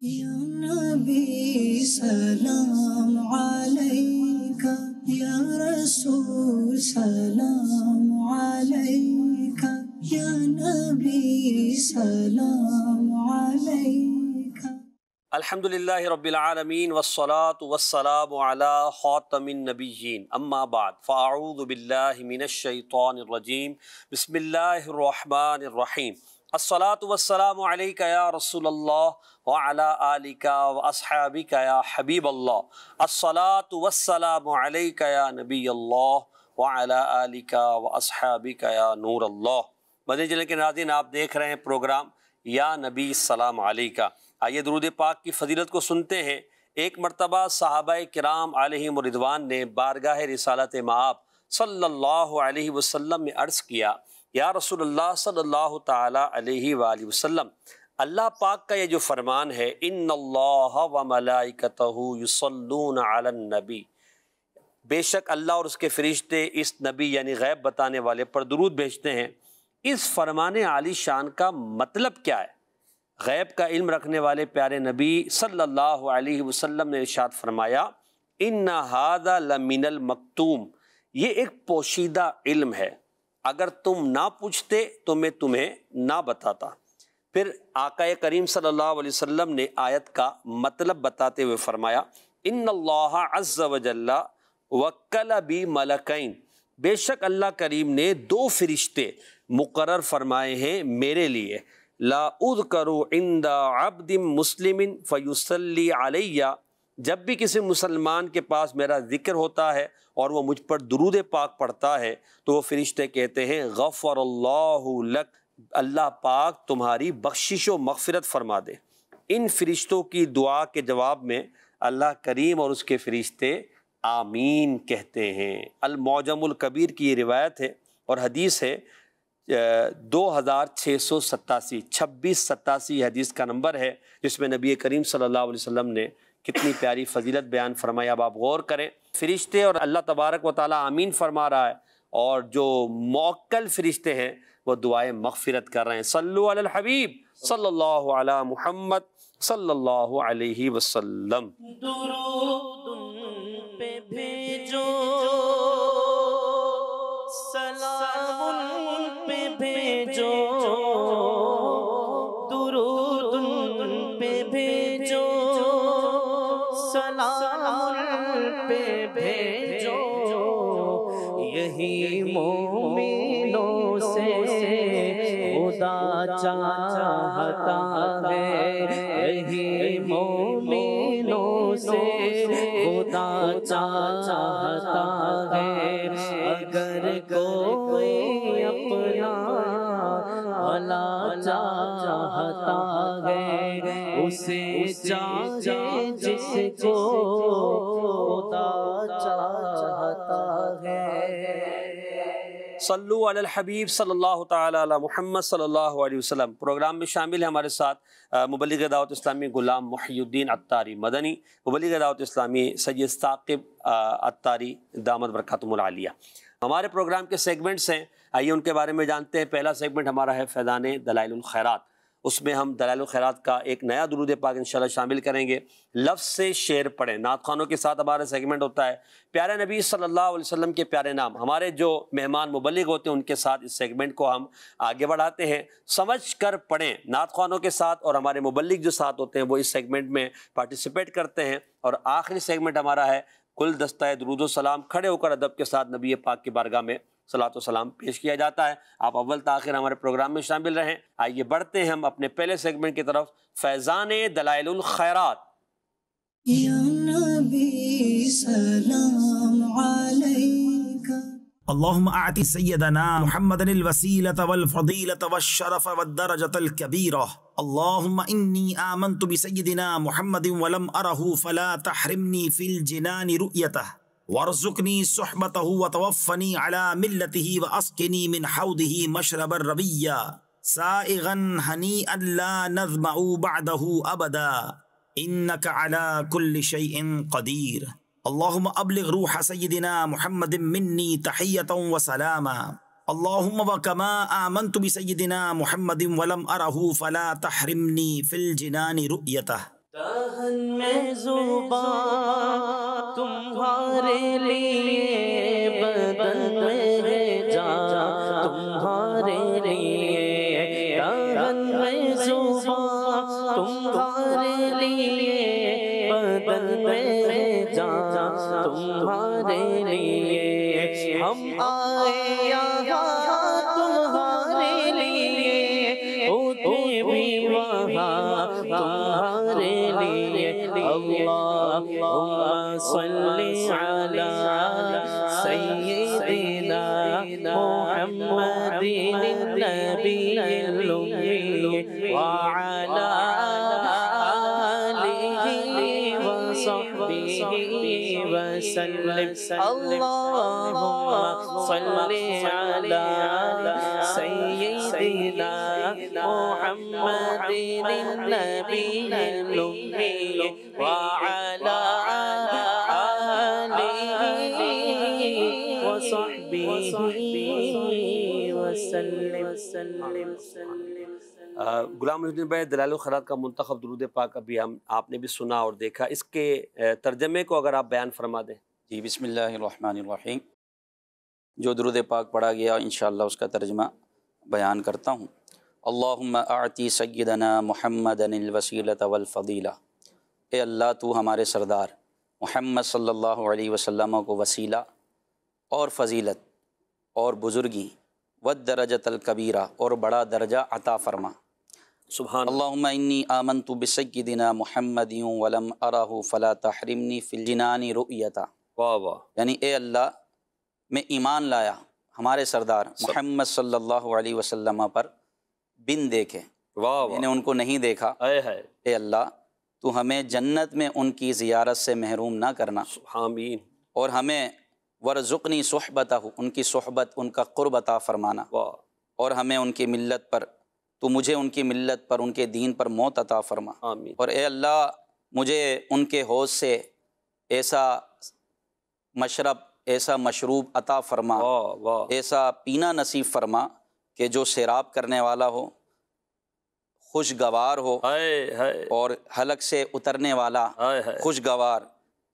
یا نبی سلام علیکہ، یا رسول سلام علیکہ، یا نبی سلام علیکہ۔ الحمدللہ رب العالمین والصلاة والسلام علی خاتم النبیین، اما بعد فاعوذ باللہ من الشیطان الرجیم، بسم اللہ الرحمن الرحیم۔ الصلاة والسلام علیک یا رسول اللہ وعلی آلک واصحابک یا حبیب اللہ۔ الصلاة والسلام علیک یا نبی اللہ وعلی آلک واصحابک یا نور اللہ۔ مدنی چینل کے ناظرین، آپ دیکھ رہے ہیں پروگرام یا نبی السلام علیکہ۔ آئیے درود پاک کی فضیلت کو سنتے ہیں۔ ایک مرتبہ صحابہ کرام علیہم رضوان نے بارگاہ رسالت مآب صلی اللہ علیہ وسلم میں عرض کیا، یا رسول اللہ صلی اللہ تعالی علیہ وآلہ وسلم، اللہ پاک کا یہ جو فرمان ہے، ان اللہ و ملائکتہ یصلون علی النبی، بے شک اللہ اور اس کے فرشتے اس نبی یعنی غیب بتانے والے پر درود بھیجتے ہیں، اس فرمان عالی شان کا مطلب کیا ہے؟ غیب کا علم رکھنے والے پیارے نبی صلی اللہ علیہ وسلم نے ارشاد فرمایا، ان ھذا لمن المکتوم، یہ ایک پوشیدہ علم ہے، اگر تم نہ پوچھتے تو میں تمہیں نہ بتاتا۔ پھر آقا کریم صلی اللہ علیہ وسلم نے آیت کا مطلب بتاتے ہوئے فرمایا، ان اللہ عز وجل وکل بی ملکین، بے شک اللہ کریم نے دو فرشتے مقرر فرمائے ہیں میرے لیے، لا اذکر عند عبد مسلم فیصلی علیہ، جب بھی کسی مسلمان کے پاس میرا ذکر ہوتا ہے اور وہ مجھ پر درود پاک پڑھتا ہے تو وہ فرشتے کہتے ہیں غفر اللہ لک، اللہ پاک تمہاری بخشش و مغفرت فرما دے۔ ان فرشتوں کی دعا کے جواب میں اللہ کریم اور اس کے فرشتے آمین کہتے ہیں۔ المعجم الکبیر کی یہ روایت ہے اور حدیث ہے 2687 2687 حدیث کا نمبر ہے، جس میں نبی کریم صلی اللہ علیہ وسلم نے کتنی پیاری فضیلت بیان فرمائی۔ اب آپ غور کریں، فرشتے اور اللہ تبارک و تعالی آمین فرما رہا ہے، اور جو موکل فرشتے ہیں وہ دعائیں مغفرت کر رہے ہیں۔ صلو علی الحبیب صلی اللہ علی محمد صلی اللہ علیہ وسلم۔ درود ان پہ بھیجو، سلام ان پہ بھیجو، درود ان پہ بھیجو، سلام ان پہ بھیجو، یہی مومنوں سے خدا چاہتا ہے، یہی مومنوں سے خدا چاہتا ہے، اگر کوئی اپنا بھلا چاہتا ہے، اسے چاہے جس کو خدا چاہتا ہے۔ صلو علی الحبیب صلی اللہ تعالی علی محمد صلی اللہ علیہ وسلم۔ پروگرام میں شامل ہے ہمارے ساتھ مبلغ دعوت اسلامی غلام محی الدین عطاری مدنی، مبلغ دعوت اسلامی سید ثاقب عطاری دامت برکاتہم العالیہ۔ ہمارے پروگرام کے سیگمنٹس ہیں، آئیے ان کے بارے میں جانتے ہیں۔ پہلا سیگمنٹ ہمارا ہے فیضان دلائل الخیرات، اس میں ہم دلائل الخیرات کا ایک نیا درود پاک انشاءاللہ شامل کریں گے۔ لفظ سے شعر پڑھیں، نعت خوانوں کے ساتھ ہمارا سیگمنٹ ہوتا ہے۔ پیارے نبی صلی اللہ علیہ وسلم کے پیارے نام، ہمارے جو مہمان مبلغ ہوتے ہیں ان کے ساتھ اس سیگمنٹ کو ہم آگے بڑھاتے ہیں۔ سمجھ کر پڑھیں، نعت خوانوں کے ساتھ، اور ہمارے مبلغ جو ساتھ ہوتے ہیں وہ اس سیگمنٹ میں پارٹیسپیٹ کرتے ہیں۔ اور آخری سیگمنٹ ہمارا ہے کل دستہ درود و سلام، کھڑے ہو کر ادب کے ساتھ نبی پاک کی بارگاہ میں صلاۃ و سلام پیش کیا جاتا ہے۔ آپ اول تاخیر ہمارے پروگرام میں شامل رہیں۔ آئیے بڑھتے ہیں ہم اپنے پہلے سیگمنٹ کی طرف، فیضان دلائل الخیرات۔ یا نبی سلام علیکہ، اللهم أعط سيدنا محمد الوسيلة والفضيلة والشرف والدرجة الكبيرة، اللهم إني آمنت بسيدنا محمد ولم أره فلا تحرمني في الجنان رؤيته، وارزقني صحبته وتوفني على ملته وأسقني من حوضه مشرب الربية سائغا هنيئا لا نظمأ بعده أبدا، إنك على كل شيء قدير۔ اللهم ابلغ روح سيدنا محمد مني تحية وسلاما، اللهم وكما آمنت بسيدنا محمد ولم أره فلا تحرمني في الجنان رؤيته۔ دہن میں زبان تمہارے لیے، بدن میں ہے جان تمہارے لیے، دہن میں زبان تمہارے لیے، بدن میں ہے جان تمہارے لیے، ہم آئے یہاں تمہارے لیے، ہوتے بھی وہاں تمہارے لیے، اللہم صلی علی سیدنا محمد النبی الأمی وعلی آلہ وصحبہ وسلم، اللہم صلی علی سیدنا محمد النبی الأمی وعلی آلہ وصحبہ وسلم۔ غلام محی الدین بھائی، دلائل الخیرات کا منتخب درود پاک ابھی آپ نے بھی سنا اور دیکھا، اس کے ترجمے کو اگر آپ بیان فرما دیں۔ جی، بسم اللہ الرحمن الرحیم۔ جو درود پاک پڑھا گیا انشاءاللہ اس کا ترجمہ بیان کرتا ہوں۔ اللہم اعطی سیدنا محمد الوسیلۃ والفضیلہ، اے اللہ تو ہمارے سردار محمد صلی اللہ علیہ وسلم کو وسیلہ اور فضیلت اور بزرگی والدرجۃ الکبیرہ اور بڑا درجہ عطا فرما۔ سبحان اللہ۔ اللہم انی آمنت بسیدنا محمد ولم ارہ فلا تحرمنی فی الجنان رؤیتا۔ واہ واہ، یعنی اے اللہ میں ایمان لایا ہمارے سردار محمد صلی اللہ علیہ وسلم پر بن دیکھے، واہ میں نے واہ، ان کو نہیں دیکھا، اے ہے، اے اللہ تو ہمیں جنت میں ان کی زیارت سے محروم نہ کرنا، آمین، اور ہمیں ورزقنی صحبتہ، ان کی صحبت، ان کا قرب عطا فرمانا، واہ، اور ہمیں ان کی ملت پر، تو مجھے ان کی ملت پر، ان کے دین پر موت عطا فرما، آمین، اور اے اللہ مجھے ان کے حوض سے ایسا مشرب، ایسا مشروب عطا فرما، واہ واہ، ایسا پینا نصیب فرما کہ جو سیراب کرنے والا ہو، خوشگوار ہو، ہے، اور حلق سے اترنے والا ہے، خوشگوار،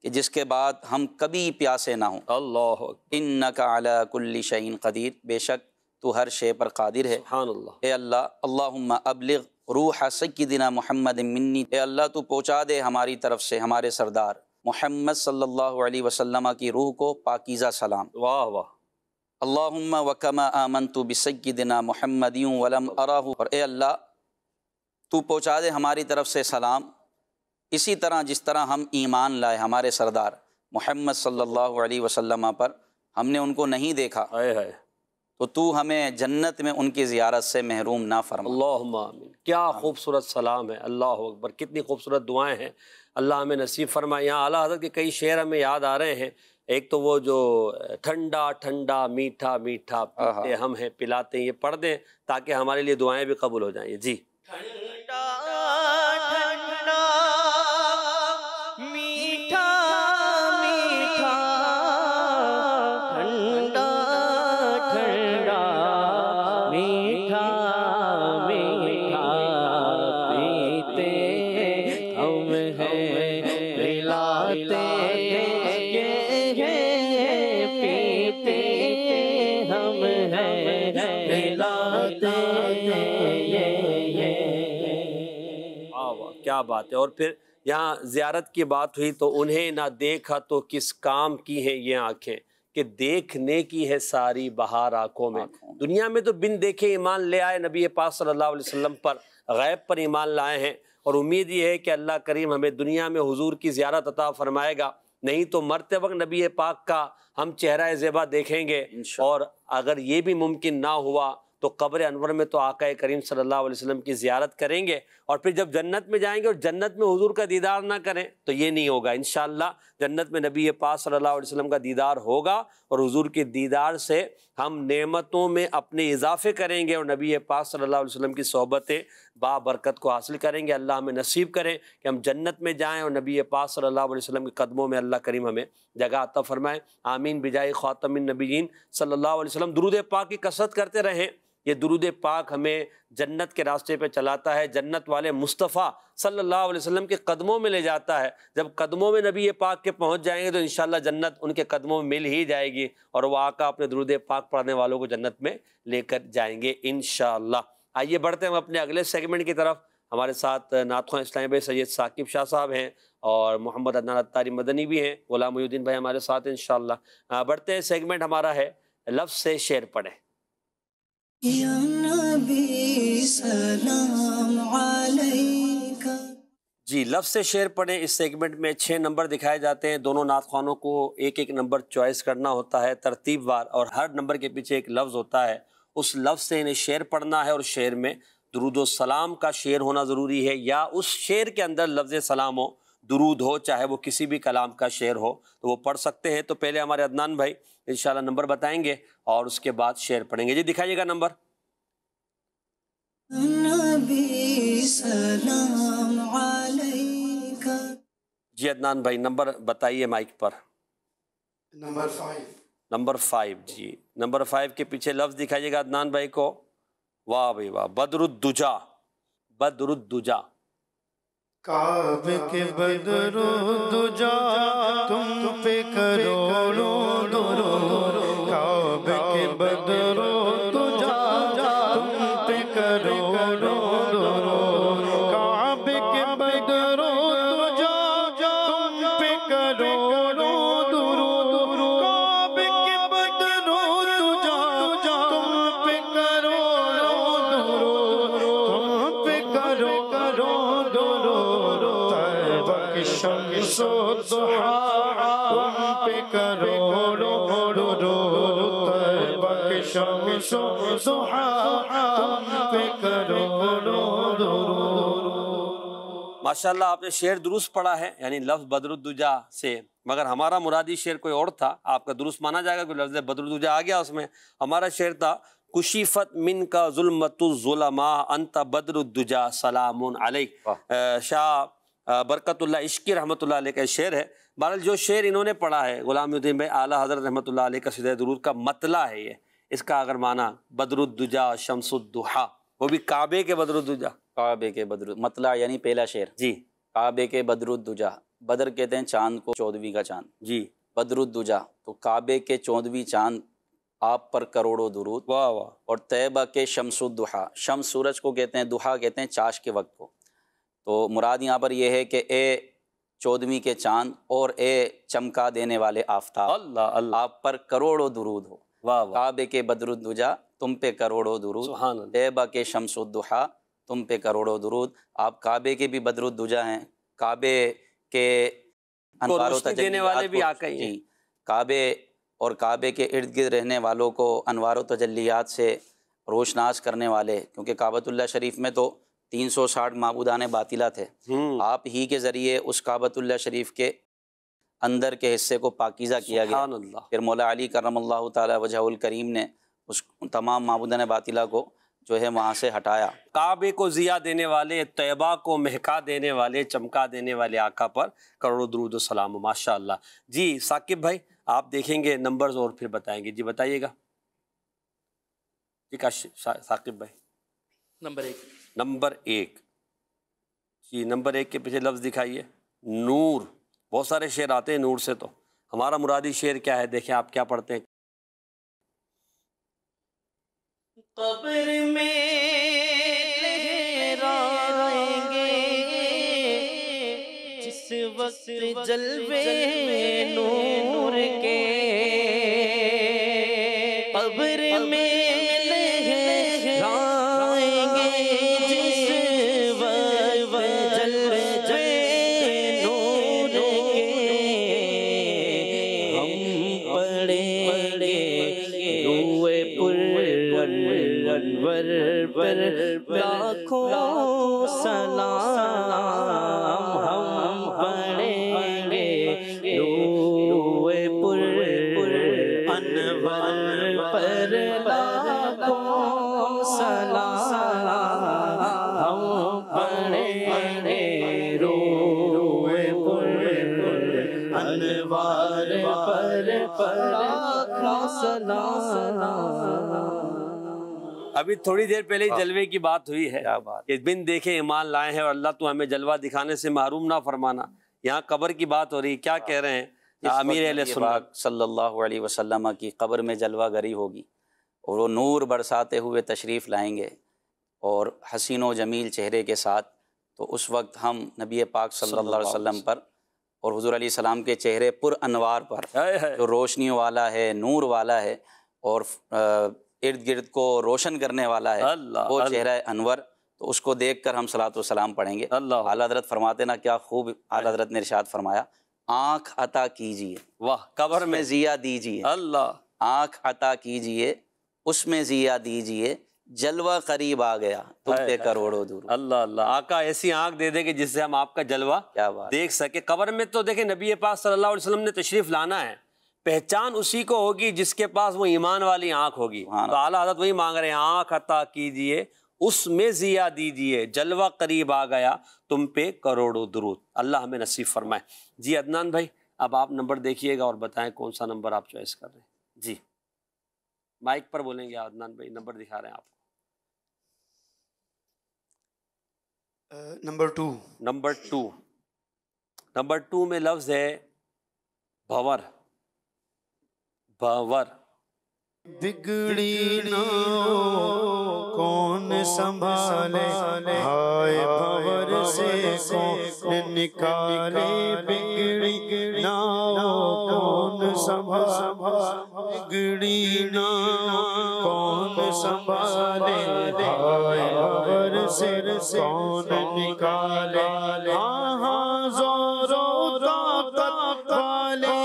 کہ جس کے بعد ہم کبھی پیاسے نہ ہوں۔ اللہ اکبر، انک علی کل شیء قدیر، بے شک تو ہر شے پر قادر ہے۔ سبحان اللہ، اے اللہ، اللہم ابلغ روح سیدنا محمد منی، اے اللہ تو پہنچا دے ہماری طرف سے ہمارے سردار محمد صلی اللہ علیہ وسلم کی روح کو پاکیزہ سلام۔ واہ واہ، اللہم وکما آمنت بسیدنا محمد ولم ارہ، اور اے اللہ تو پہنچا دے ہماری طرف سے سلام اسی طرح جس طرح ہم ایمان لائے ہمارے سردار محمد صلی اللہ علیہ وسلم پر، ہم نے ان کو نہیں دیکھا، ہے، تو تو ہمیں جنت میں ان کی زیارت سے محروم نہ فرما۔ اللہم آمین۔ کیا خوبصورت سلام ہے، اللہ اکبر، کتنی خوبصورت دعائیں ہیں، اللہ ہمیں نصیب فرمائے۔ یہاں اعلیٰ حضرت کے کئی شعر ہمیں یاد آ رہے ہیں، ایک تو وہ جو ٹھنڈا ٹھنڈا میٹھا میٹھا پیتے ہم ہیں پلاتے ہیں، یہ پڑھ دیں تاکہ ہمارے لیے دعائیں بھی قبول ہو جائیں۔ یہ جی، ٹھنڈا ٹھنڈا میٹھا میٹھا، ٹھنڈا ٹھنڈا میٹھا میٹھا، پیتے ہم ہیں پلاتے یہ ہیں، پیتے ہم ہیں پلاتے کیا بات ہے۔ اور پھر یہاں زیارت کی بات ہوئی تو انہیں نہ دیکھا تو کس کام کی ہیں یہ آنکھیں، کہ دیکھنے کی ہے ساری بہار آنکھوں میں۔ دنیا میں تو بن دیکھے ایمان لے آئے، نبی پاک صلی اللہ علیہ وسلم پر، غیب پر ایمان لائے ہیں، اور امید یہ ہے کہ اللہ کریم ہمیں دنیا میں حضور کی زیارت عطا فرمائے گا، نہیں تو مرتے وقت نبی پاک کا ہم چہرہ زیبا دیکھیں گے، اور اگر یہ بھی ممکن نہ ہوا تو قبر انور میں تو آقا کریم صلی اللہ علیہ وسلم کی زیارت کریں گے، اور پھر جب جنت میں جائیں گے اور جنت میں حضور کا دیدار نہ کریں تو یہ نہیں ہوگا۔ انشاءاللہ جنت میں نبی پاک صلی اللہ علیہ وسلم کا دیدار ہوگا، اور حضور کے دیدار سے ہم نعمتوں میں اپنے اضافے کریں گے، اور نبی پاک صلی اللہ علیہ وسلم کی صحبتیں بابرکت کو حاصل کریں گے۔ اللہ ہمیں نصیب کریں کہ ہم جنت میں جائیں اور نبی پاک صلی اللہ علیہ وسلم کے قدموں میں اللہ کریم ہمیں جگہ عطا فرمائے۔ آمین بجائے خاتم النبیین صلی اللہ علیہ وسلم۔ درود پاک کی کثرت کرتے رہیں، یہ درود پاک ہمیں جنت کے راستے پہ چلاتا ہے، جنت والے مصطفیٰ صلی اللہ علیہ وسلم کے قدموں میں لے جاتا ہے۔ جب قدموں میں نبی پاک کے پہنچ جائیں گے تو انشاءاللہ جنت ان کے قدموں میں مل ہی جائے گی، اور وہ آقا اپنے درود پاک پڑھنے والوں کو جنت میں لے کر جائیں گے انشاءاللہ۔ آئیے بڑھتے ہیں ہم اپنے اگلے سیگمنٹ کی طرف۔ ہمارے ساتھ نعت خواں اسلامی بھائی سید ثاقب شاہ صاحب ہیں، اور محمد عدنان اتاری مدنی بھی ہیں، غلام محی الدین بھائی ہمارے ساتھ ہیں انشاءاللہ۔ بڑھتے ہیں، سیگمنٹ ہمارا ہے لفظ سے شعر پڑھیں۔ یا نبی سلام علیکہ۔ جی، لفظ سے شعر پڑھیں۔ اس سیگمنٹ میں 6 نمبر دکھائے جاتے ہیں، دونوں نعت خوانوں کو ایک ایک نمبر چوائس کرنا ہوتا ہے ترتیب وار، اور ہر نمبر کے پیچھے ایک لفظ ہوتا ہے، اس لفظ سے انہیں شعر پڑھنا ہے، اور شعر میں درود و سلام کا شعر ہونا ضروری ہے، یا اس شعر کے اندر لفظ سلام ہو، درود ہو، چاہے وہ کسی بھی کلام کا شعر ہو تو وہ پڑھ سکتے ہیں۔ تو پہلے ہمارے عدنان بھائی انشاءاللہ نمبر بتائیں گے اور اس کے بعد شعر پڑھیں گے۔ جی دکھائیے گا نمبر۔ نبی سلام علیکہ۔ جی عدنان بھائی نمبر بتائیے مائک پر۔ نمبر 5۔ نمبر 5۔ جی نمبر 5 کے پیچھے لفظ دکھائیے گا عدنان بھائی کو۔ واہ بھائی واہ، بدر الدجا، بدر الدجا۔ کعبے کے بدر الدجا تم پہ کروڑوں درود، کعبے کے بدر الدجا تم پہ کروڑوں درود، کعبے کے بدر الدجا تم پہ کروڑوں درود، کعبے کے بدر الدجا تم پہ کروڑوں درود، تم پہ کروڑوں درود، طیبہ کی شمس و ضحیٰ تم پہ کروڑوں درود، طیبہ کی شمس و ضحیٰ تم پہ کروڑوں درود۔ ماشاءاللہ آپ نے شعر درست پڑھا ہے، یعنی لفظ بدر الدجا سے، مگر ہمارا مرادی شعر کوئی اور تھا، آپ کا درست مانا جائے گا کہ لفظ بدر الدجا آ گیا اس میں۔ ہمارا شعر تھا کشفت من کا ظلمت الظلماء انت بدر الدجا سلام علیک۔ شاہ برکت اللہ عشقی رحمۃ اللہ علیہ کا شعر ہے۔ بہرحال جو شعر انہوں نے پڑھا ہے غلام محی الدین بھائی اعلیٰ حضرت رحمۃ اللہ علیہ کا سجدہ درود کا مطلع ہے یہ، اس کا اگر معنی بدر الدجا شمس الضحیٰ، وہ بھی کعبے کے بدر الدجا۔ کعبے کے بدر مطلع یعنی پہلا شعر۔ جی کعبے کے بدر الدجا، بدر کہتے ہیں چاند کو، 14ویں کا چاند، جی بدر الدجا تو کعبے کے 14ویں چاند، آپ پر کروڑوں درود۔ واہ واہ۔ اور طیبہ کے شمس الضحیٰ، شمس سورج کو کہتے ہیں، ضحیٰ کہتے ہیں چاش کے وقت کو، تو مراد یہاں پر یہ ہے کہ اے 14ویں کے چاند اور اے چمکا دینے والے آفتاب، اللہ اللہ، آپ پر کروڑوں درود ہو۔ واہ واہ، کعبے کے بدر الدجا تم پہ کروڑوں درود، سبحان اللہ۔ طیبہ کے شمس الضحیٰ تم پہ کروڑوں درود۔ آپ کعبے کے بھی بدر الدجا ہیں، کعبے کے انوار و روشنی دینے تجلیات والے بھی کو، آقا ہی ہیں۔ جی کعبے اور کعبے کے ارد گرد رہنے والوں کو انوار و تجلیات سے روشناس کرنے والے، کیونکہ کعبۃ اللہ شریف میں تو 360 معبودان باطلہ تھے، آپ ہی کے ذریعے اس کعبۃ اللہ شریف کے اندر کے حصے کو پاکیزہ کیا گیا۔ سبحان اللہ۔ پھر مولا علی کرم اللہ تعالی وجہ الکریم نے اس تمام معبودان باطلہ کو جو ہے وہاں سے ہٹایا۔ کعبے کو ضیاء دینے والے، طیبہ کو مہکا دینے والے، چمکا دینے والے آقا پر کروڑوں درود و سلام۔ ماشاء اللہ۔ جی ثاقب بھائی آپ دیکھیں گے نمبرز اور پھر بتائیں گے، جی بتائیے گا۔ جی ثاقب بھائی نمبر 1۔ نمبر 1۔ جی نمبر 1 کے پیچھے لفظ دکھائیے۔ نور۔ بہت سارے شعر آتے ہیں نور سے، تو ہمارا مرادی شعر کیا ہے، دیکھیں آپ کیا پڑھتے ہیں۔ قبر میں لہرائیں گے جس وقت جلوے نور کے، قبر میں لہرائیں گے جس وقت جلوے نور کے، ہم پڑھیں گے روئے پر انور پر لاکھوں سلام، ہم پڑھیں گے روئے پر انور پر لاکھوں سلام، ہم پڑھیں گے روئے پر انوار پر لاکھوں سلام۔ ابھی تھوڑی دیر پہلے ہی جلوے کی بات ہوئی ہے کیا بات، کہ بن دیکھے ایمان لائے ہیں اور اللہ تو ہمیں جلوہ دکھانے سے محروم نہ فرمانا. یہاں قبر کی بات ہو رہی ہے، کیا کہہ رہے ہیں امیر اہل نبی سنت؟ پاک صلی اللہ علیہ وسلم کی قبر میں جلوہ گری ہوگی اور وہ نور برساتے ہوئے تشریف لائیں گے اور حسین و جمیل چہرے کے ساتھ. تو اس وقت ہم نبی پاک صلی اللہ علیہ وسلم پر اور حضور علیہ السلام کے چہرے پر انوار پر جو روشنیوں والا ہے، نور والا ہے اور ارد گرد کو روشن کرنے والا ہے، وہ چہرہ انور، تو اس کو دیکھ کر ہم صلاۃ و سلام پڑھیں گے. اعلیٰ حضرت فرماتے نا، کیا خوب اعلیٰ حضرت نے ارشاد فرمایا، آنکھ عطا کیجیے، واہ، قبر میں ضیا دیجیے، اللہ، آنکھ عطا کیجیے اس میں ضیا دیجیے، جلوہ قریب آ گیا تم پہ کروڑوں دور. اللہ اللہ، آقا ایسی آنکھ دے دے کہ جس سے ہم آپ کا جلوہ کیا بات، دیکھ سکے. قبر میں تو دیکھیں نبی پاک صلی اللہ علیہ وسلم نے تشریف لانا ہے، پہچان اسی کو ہوگی جس کے پاس وہ ایمان والی آنکھ ہوگی. تو اعلیٰ حضرت وہی مانگ رہے ہیں، آنکھ عطا کیجیے اس میں ضیا دیجیے، جلوہ قریب آ گیا تم پہ کروڑوں درود. اللہ ہمیں نصیب فرمائے. جی عدنان بھائی، اب آپ نمبر دیکھیے گا اور بتائیں کون سا نمبر آپ چوائس کر رہے ہیں. جی مائک پر بولیں گے عدنان بھائی، نمبر دکھا رہے ہیں آپ کو. نمبر 2. نمبر 2 میں لفظ ہے بھور. بھور، بگڑی ناؤ کون سنبھالے، ہائے بھور سے کون نکالے، بگڑی ناؤ کون سنبھالے، بگڑی ناؤ کون سنبھالے، ہائے بھور سے کون نکالے. ہاں زور و طاقت والے،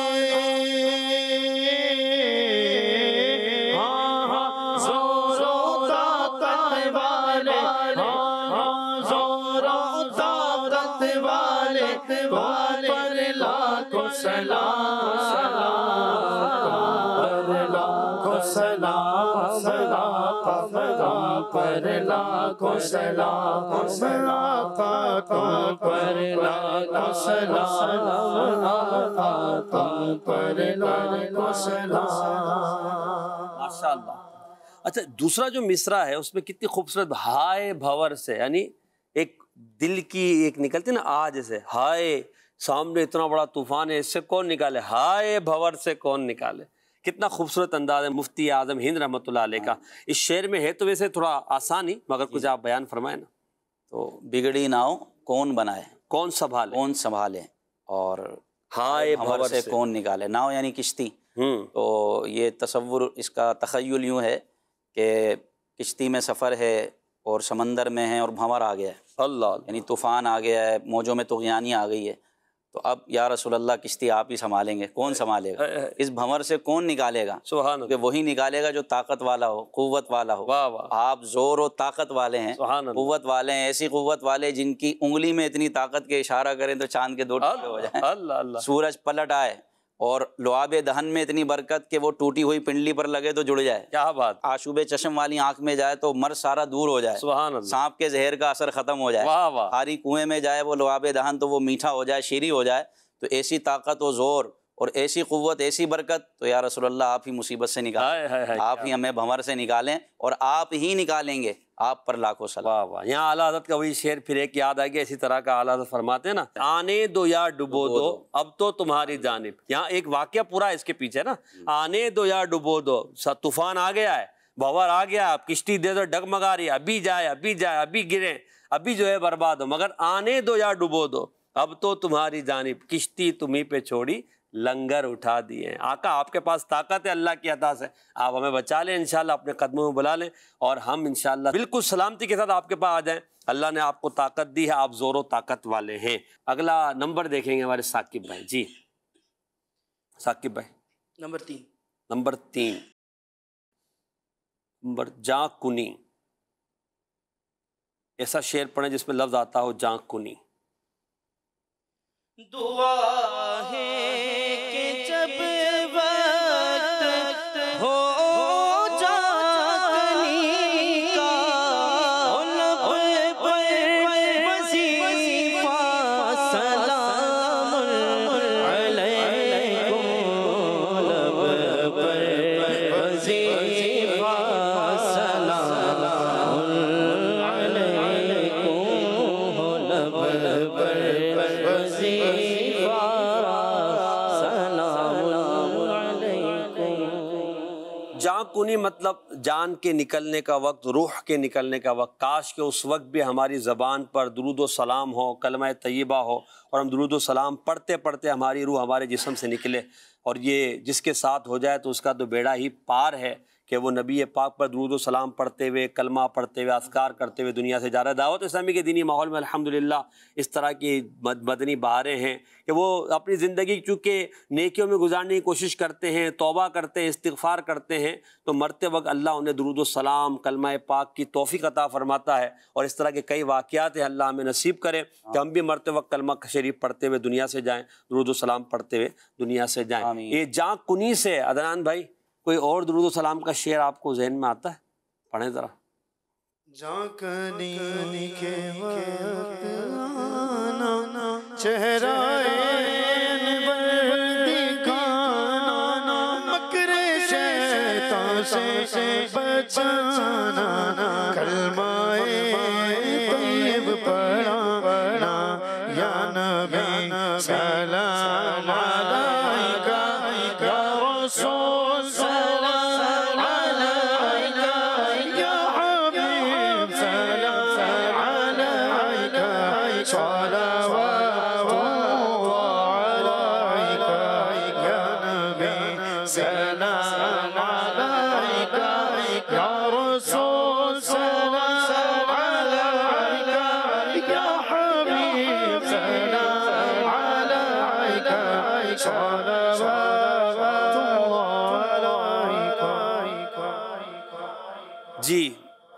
ماشاء اللہ. اچھا، دوسرا جو مصرع ہے اس میں کتنی خوبصورت، ہائے بھور سے، یعنی ایک دل کی ایک نکلتی نا آج سے، ہائے سامنے اتنا بڑا طوفان ہے، اس سے کون نکالے، ہائے بھور سے کون نکالے. کتنا خوبصورت انداز ہے مفتی اعظم ہند رحمۃ اللہ علیہ کا. اس شعر میں ہے تو ویسے تھوڑا آسان ہی، مگر کچھ آپ بیان فرمائیں نا. تو بگڑی ناؤ کون بنائے، کون سنبھالے، اور ہائے بھور سے کون نکالے. ناؤ یعنی کشتی. تو یہ تصور، اس کا تخیل یوں ہے کہ کشتی میں سفر ہے اور سمندر میں ہے اور بھنور آ گیا ہے، اللہ، یعنی طوفان آ گیا ہے، موجوں میں طغیانی آ گئی ہے. تو اب یا رسول اللہ کشتی آپ ہی سنبھالیں گے، کون سنبھالے گا، اس بھنور سے کون نکالے گا؟ سبحان اللہ، کہ وہی نکالے گا جو طاقت والا ہو، قوت والا ہو. واہ واہ، آپ زور و طاقت والے ہیں، سبحان اللہ، قوت والے ہیں، ایسی قوت والے جن کی انگلی میں اتنی طاقت کے اشارہ کریں تو چاند کے 2 ٹکڑے ہو جائیں، اللہ اللہ، سورج پلٹ آئے، اور لعاب دہن میں اتنی برکت کہ وہ ٹوٹی ہوئی پنڈلی پر لگے تو جڑ جائے، کیا بات، آشوب چشم والی آنکھ میں جائے تو مرض سارا دور ہو جائے، سبحان اللہ، سانپ کے زہر کا اثر ختم ہو جائے، واہ واہ، خاری کنویں میں جائے وہ لعاب دہن تو وہ میٹھا ہو جائے، شیریں ہو جائے. تو ایسی طاقت و زور اور ایسی قوت، ایسی برکت، تو یا رسول اللہ آپ ہی مصیبت سے نکالیں، آپ ہی ہمیں بھنور سے نکالیں، اور آپ ہی نکالیں گے، آپ پر لاکھوں سلام. واہ واہ. یہاں اعلیٰ حضرت کا وہی شعر پھر ایک یاد آ گیا اسی طرح کا. اعلیٰ حضرت فرماتے ہیں نا، آنے دو یا ڈبو دو اب تو تمہاری جانب. یہاں ایک واقعہ پورا اس کے پیچھے نا، آنے دو یا ڈبو دو، طوفان آ گیا ہے، بھنور آ گیا، اب کشتی دے دو ڈگمگا رہی ہے، ابھی جائے ابھی گرے، ابھی جو ہے برباد ہو، مگر آنے دو یا ڈبو دو اب تو تمہاری جانب، کشتی تمہیں پہ چھوڑی لنگر اٹھا دیے. آقا آپ کے پاس طاقت ہے اللہ کی عطا سے، آپ ہمیں بچا لیں انشاءاللہ، اپنے قدموں میں بلا لیں اور ہم انشاءاللہ بالکل سلامتی کے ساتھ آپ کے پاس آ جائیں. اللہ نے آپ کو طاقت دی ہے، آپ زور و طاقت والے ہیں. اگلا نمبر دیکھیں گے ہمارے ثاقب بھائی. جی ثاقب بھائی، نمبر 3 نمبر جاں کنی. ایسا شعر پڑھیں جس میں لفظ آتا ہو جاں کنی. دعا ہے کہ جب وقت ہو جاگنے کا، لب پر وظیفہ سلام علیکم، لب پر وظیفہ سلام وظیفہ سلام علیکم۔ جان کنی مطلب جان کے نکلنے کا وقت، روح کے نکلنے کا وقت۔ کاش کہ اس وقت بھی ہماری زبان پر درود و سلام ہو، کلمہ طیبہ ہو، اور ہم درود و سلام پڑھتے پڑھتے ہماری روح ہمارے جسم سے نکلے، اور یہ جس کے ساتھ ہو جائے تو اس کا تو بیڑا ہی پار ہے کہ وہ نبی پاک پر درود و سلام پڑھتے ہوئے، کلمہ پڑھتے ہوئے، اذکار کرتے ہوئے دنیا سے جا رہا ہے۔ دعوت اسلامی کے دینی ماحول میں الحمدللہ اس طرح کی مدنی بہاریں ہیں کہ وہ اپنی زندگی چونکہ نیکیوں میں گزارنے کی کوشش کرتے ہیں، توبہ کرتے ہیں، استغفار کرتے ہیں، تو مرتے وقت اللہ انہیں درود و سلام، کلمہ پاک کی توفیق عطا فرماتا ہے، اور اس طرح کے کئی واقعات ہیں۔ اللہ ہمیں نصیب کرے کہ ہم بھی مرتے وقت کلمہ شریف پڑھتے ہوئے دنیا سے جائیں، درود و سلام پڑھتے ہوئے دنیا سے جائیں۔ آمین۔ یہ جاں کنی سے عدنان بھائی کوئی اور درود و سلام کا شعر آپ کو ذہن میں آتا ہے؟ پڑھیں ذرا۔ جاکنی کے وقت آنا، چہرہ انور دکھانا، مکر شیطان سے بچانا، کلمہ طیب پڑھانا، یا نبی سلام علیکہ، یا رسول سلام علیکہ، یا حبیب سلام علیکہ، صلوات اللہ علیکہ، یا نبی سلام علیکہ، یا رسول سلام علیکہ، یا حبیب سلام علیکہ، صلوات جی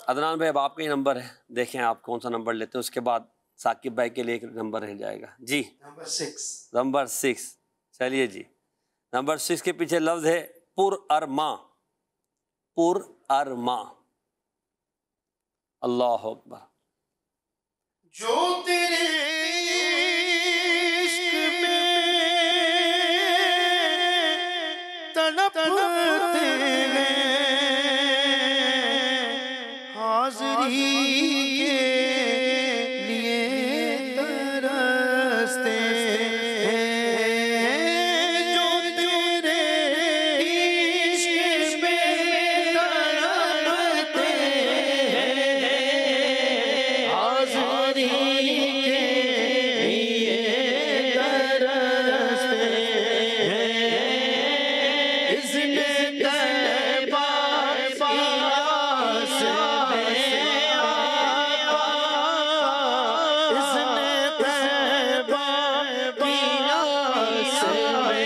عدنان بھائی اب آپ کا ہی نمبر ہے، دیکھیں آپ کون سا نمبر لیتے ہیں، اس کے بعد ثاقب بھائی کے لیے ایک نمبر رہ جائے گا۔ جی نمبر 6، چلیے جی نمبر 6 کے پیچھے لفظ ہے پر ارما، پر ارما۔ اللہ اکبر۔ جو تیرے عشق میں تڑپتے ہیں، حاضری کے لیے ترستے ہیں، جو تیرے عشق میں تڑپتے ہیں، حاضری کے لیے ترستے ہیں، اس نے طیبہ پاس میں آقا، اس نے طیبہ پاس میں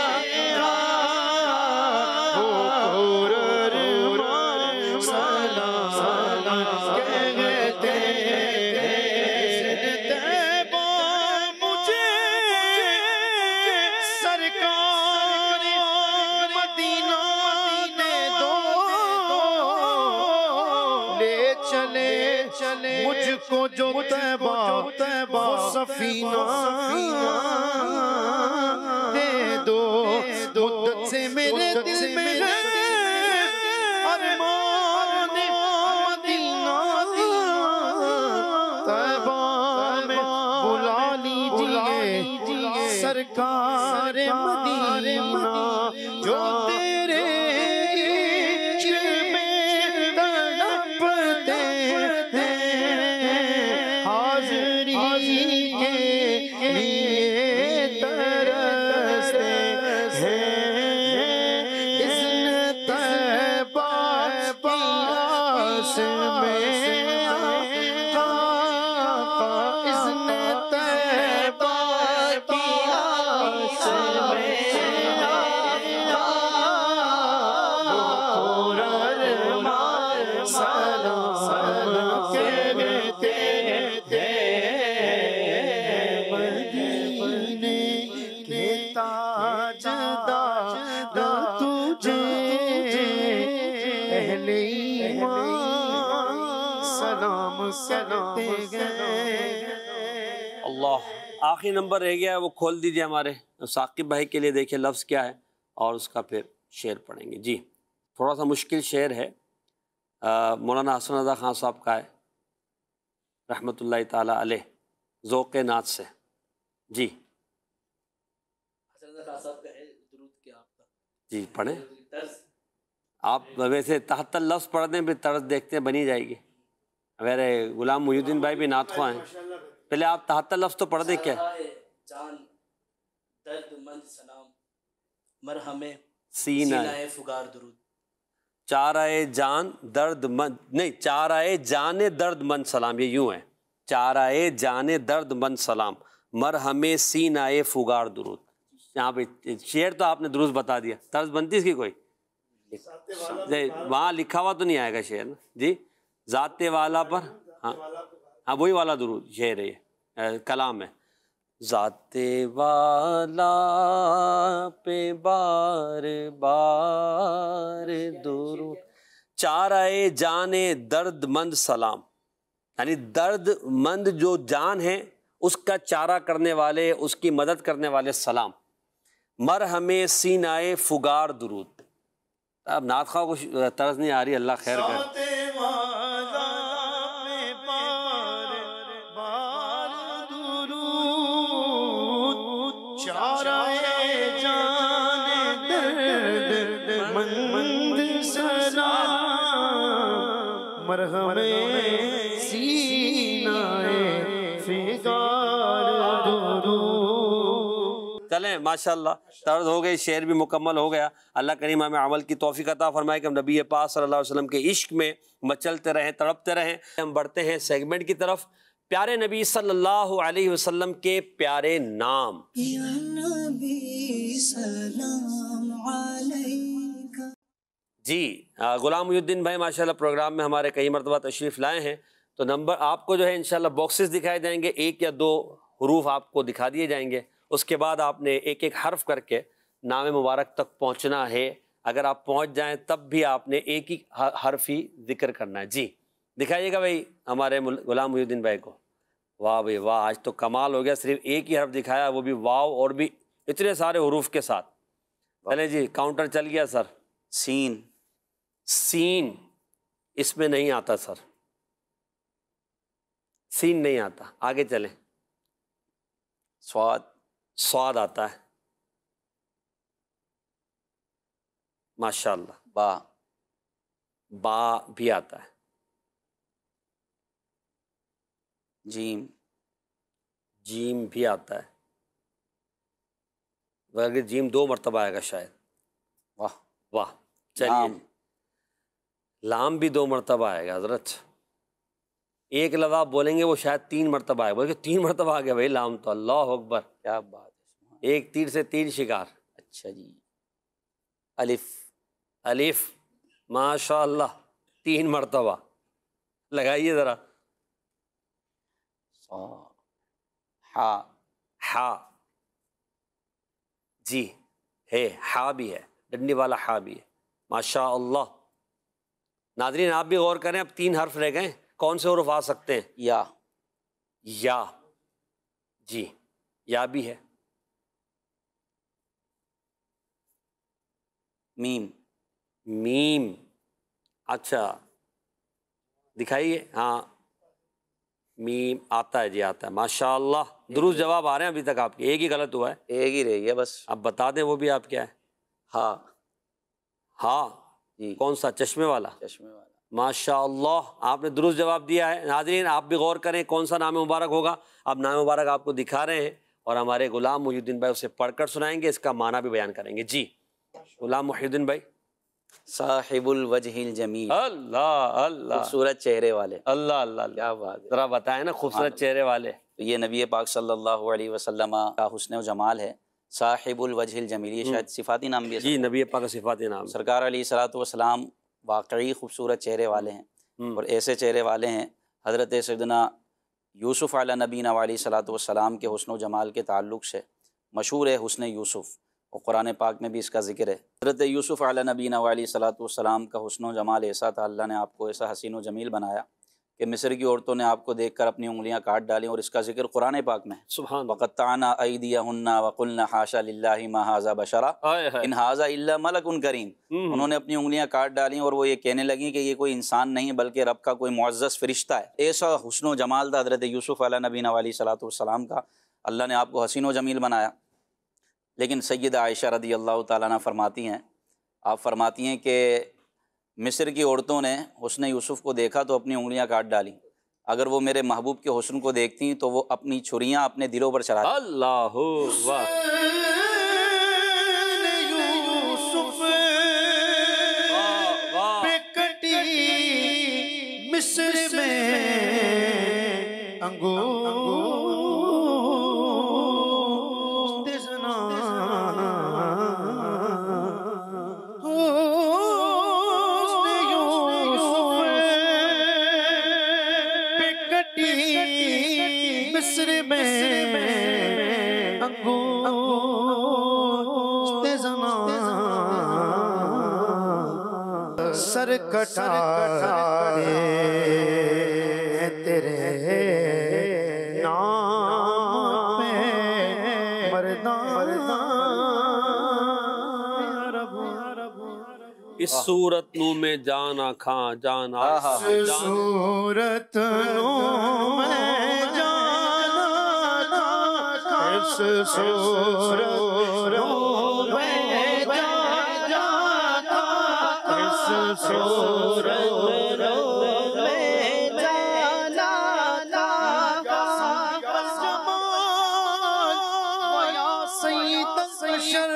آقا، وہ قرآن سلام کہتے ہیں، طیبہ مجھے سرکار مدینہ دے دو، لے چلے مجھ کو جو طیبہ وہ سفینہ دے دو، مدت سے میرے دل میں ہے ارمان مدینہ، طیبہ میں بلا لیجئے سرکار مدینہ، جو تیرے عشق میں تڑپتے ہیں، حاضری کے لیے ترستے ہیں، اس نے طیبہ پاس میں آقا، اس نے طیبہ پاس میں آقا، وہ قرآن سلام کہتے ہیں، مدینے کے تاجدار تجھے اہل ایمان سلام کرتے ہیں۔ اللہ، آخری نمبر رہ گیا ہے، وہ کھول دیجئے ہمارے ثاقب بھائی کے لیے، دیکھیں لفظ کیا ہے اور اس کا پھر شعر پڑھیں گے۔ جی تھوڑا سا مشکل شعر ہے، مولانا حسن رضا خان صاحب کا ہے رحمۃ اللہ تعالیٰ علیہ، ذوق نعت سے۔ جی جی پڑھیں آپ ویسے تحت لفظ پڑھ دیں پھر طرز دیکھتے ہیں بنی جائے گی. میرے غلام محی الدین بھائی بھی نعت خواہ ہیں. پہلے آپ تحت لفظ تو پڑھ دیں. کیا جان درد مند سلام مرہم سینہ فگار درود. چارۂ جان درد مند نہیں، چارۂ جان درد مند سلام، یہ یوں ہے. چارۂ جان درد مند سلام مرہم سینہ فگار درود. یہاں پہ شعر تو آپ نے درست بتا دیا، طرز بنتی اس کی کوئی؟ وہاں لکھا ہوا تو نہیں آئے گا شعر نا جی. ذات والا پر ہاں ہاں وہی والا درود شعر ہے، یہ کلام ہے. ذات والا پہ بار بار درود چارۂ جان درد مند سلام، یعنی درد مند جو جان ہے اس کا چارہ کرنے والے، اس کی مدد کرنے والے سلام. مرہم سینہ فگار درود. اب نعت خواہ کو طرز نہیں آ رہی، اللہ خیر کر. چلیں ماشاءاللہ طرز ہو گئی، شعر بھی مکمل ہو گیا. اللہ کریم ہمیں عمل کی توفیق عطا فرمائے کہ ہم نبی پاک صلی اللہ علیہ وسلم کے عشق میں مچلتے رہیں، تڑپتے رہیں. ہم بڑھتے ہیں سیگمنٹ کی طرف. پیارے نبی صلی اللہ علیہ وسلم کے پیارے نام. یا نبی سلام علیکہ. جی غلام محی الدین بھائی ماشاءاللہ پروگرام میں ہمارے کئی مرتبہ تشریف لائے ہیں، تو نمبر آپ کو جو ہے انشاءاللہ باکسز دکھائے جائیں گے، 1 یا 2 حروف آپ کو دکھا دیے جائیں گے. اس کے بعد آپ نے ایک ایک حرف کر کے نام مبارک تک پہنچنا ہے. اگر آپ پہنچ جائیں تب بھی آپ نے ایک ہی حرف ہی ذکر کرنا ہے. جی دکھائیے گا بھائی ہمارے غلام محی الدین بھائی کو. واہ بھائی واہ، آج تو کمال ہو گیا، صرف ایک ہی حرف دکھایا، وہ بھی واو، اور بھی اتنے سارے حروف کے ساتھ. چلے جی کاؤنٹر چل گیا سر. سین. سین اس میں نہیں آتا سر، سین نہیں آتا. آگے چلیں. سواد. سواد آتا ہے ماشاءاللہ. با. با بھی آتا ہے. جیم. جیم بھی آتا ہے، بلکہ جیم 2 مرتبہ آئے گا شاید. واہ. واہ. چلیے لام. لام بھی 2 مرتبہ آئے گا حضرت. ایک لفظ آپ بولیں گے وہ شاید 3 مرتبہ آئے گا، بلکہ 3 مرتبہ آ گیا بھائی لام تو. اللہ اکبر، کیا بات ہے. ایک تیر سے 3 شکار. اچھا جی. الف. الف ماشاء اللہ 3 مرتبہ. لگائیے ذرا. ہا. ہا. جی ہے، ہا بھی ہے، ڈنڈی والا ہا بھی ہے ماشاء اللہ. ناظرین آپ بھی غور کریں، اب 3 حرف رہ گئے، کون سے حروف آ سکتے ہیں؟ یا. یا. جی یا بھی ہے. میم. میم. اچھا دکھائیے. ہاں میم آتا ہے جی، آتا ہے ماشاء اللہ. درست جواب آ رہے ہیں ابھی تک آپ کے، ایک ہی غلط ہوا ہے. ایک ہی رہ گیا بس. اب بتا دیں وہ بھی آپ کیا ہے. ہا. ہاں جی. کون سا؟ چشمے والا. چشمے والا. ماشاء اللہ آپ نے درست جواب دیا ہے. ناظرین آپ بھی غور کریں کون سا نام مبارک ہوگا. اب نام مبارک آپ کو دکھا رہے ہیں اور ہمارے غلام محی الدین بھائی اسے پڑھ کر سنائیں گے، اس کا معنی بھی بیان کریں گے. جی غلام محی الدین بھائی. صاحب الوجہ الجمیل. اللہ اللہ، خوبصورت چہرے والے. اللہ اللہ. کیا بات ہے. ذرا بتائیں نا، خوبصورت چہرے والے. تو یہ نبی پاک صلی اللہ علیہ وسلم کا حسن و جمال ہے. صاحب الوجہ الجمیل، یہ شاید صفاتی نام بھی ہے. جی نبی پاک کا صفاتی نام. سرکار علیہ الصلوۃ والسلام واقعی خوبصورت چہرے والے ہیں، اور ایسے چہرے والے ہیں حضرت سیدنا یوسف علیہ نبینا علیہ الصلوۃ والسلام کے حسن و جمال کے تعلق سے مشہور ہے حسن یوسف، اور قرآن پاک میں بھی اس کا ذکر ہے. حضرت یوسف علیہ نبینا علیہ الصلوۃ والسلام کا حسن و جمال ایسا تھا، اللہ نے آپ کو ایسا حسین و جمیل بنایا کہ مصر کی عورتوں نے آپ کو دیکھ کر اپنی انگلیاں کاٹ ڈالیں، اور اس کا ذکر قرآن پاک میں ہے. سبحان وقطعنا ایدیہن وقلنا حاشا للہ ما ھذا بشرا ان ھذا الا ملک کریم. انہوں نے اپنی انگلیاں کاٹ ڈالیں اور وہ یہ کہنے لگیں کہ یہ کوئی انسان نہیں بلکہ رب کا کوئی معزز فرشتہ ہے. ایسا حسن و جمال تھا حضرت یوسف علیہ نبینا علیہ الصلوۃ والسلام کا. اللہ نے آپ کو حسین و جمیل بنایا، لیکن سیدہ عائشہ رضی اللہ تعالیٰ عنہ فرماتی ہیں، آپ فرماتی ہیں کہ مصر کی عورتوں نے حسن یوسف کو دیکھا تو اپنی انگلیاں کاٹ ڈالیں، اگر وہ میرے محبوب کے حسن کو دیکھتی تو وہ اپنی چھریاں اپنے دلوں پر چڑھاتی۔ اللہ واہ، یوسف پہ کٹی مصر میں انگور مصر میں انگور سر کٹائے تیرے نام پہ مردان، اس صورت نو میں جانا کھاں جانا صورت نو میں جانا کھاں، اس صورت نو میں جانا کھاں، اس صورت نو میں جانا کھاں، ویا سید البشر